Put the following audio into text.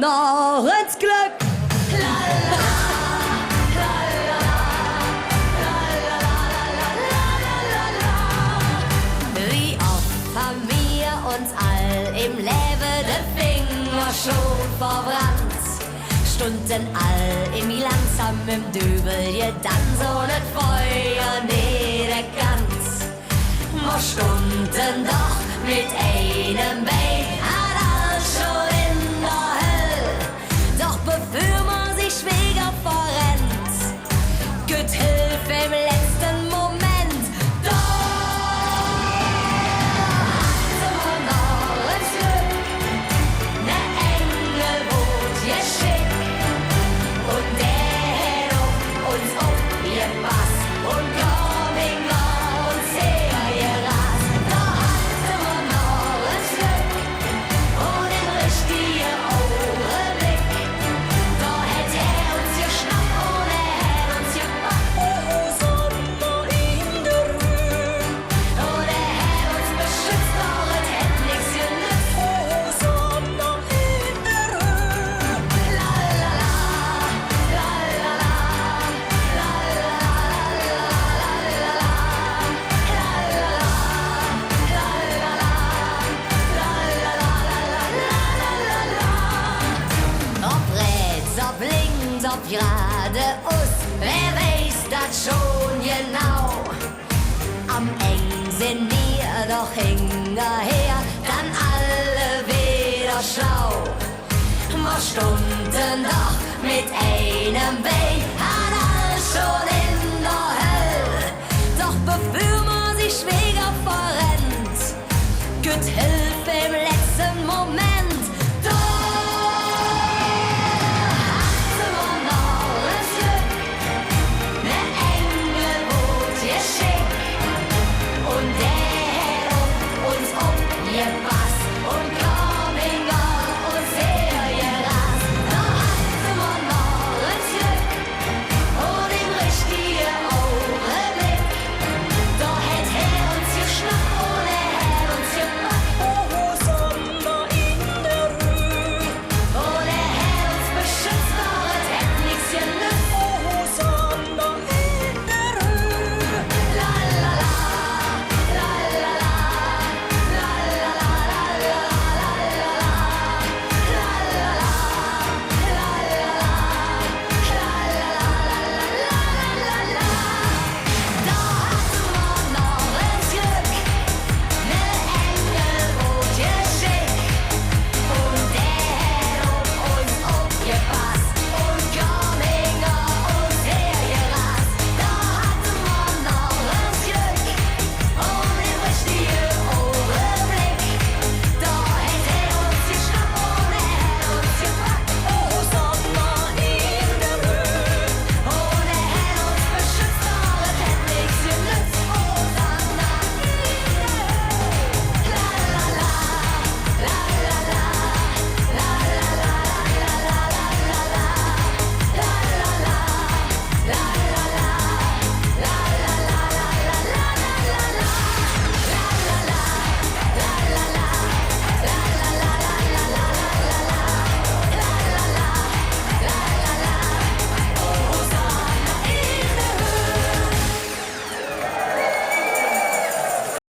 noch ins Glück. Wie oft haben wir uns all im Leben den Finger schon verbrannt. Stunden all im langsam im Dübel, je dann so net Feuer niederkannt. Mo Stunden doch mit einem Bein, hat alles schon in der Hölle. Doch bevor man sich schwieriger verrennt, gibt Hilfe im letzten Moment. Geradeaus, wer weiß das schon genau. Am Ende sind wir doch hinterher, dann alle wieder schlau. Wir stunden doch mit einem Bein, hat alles schon in der Hölle. Doch bevor man sich schwieriger verrennt, gibt Hilfe im letzten Moment.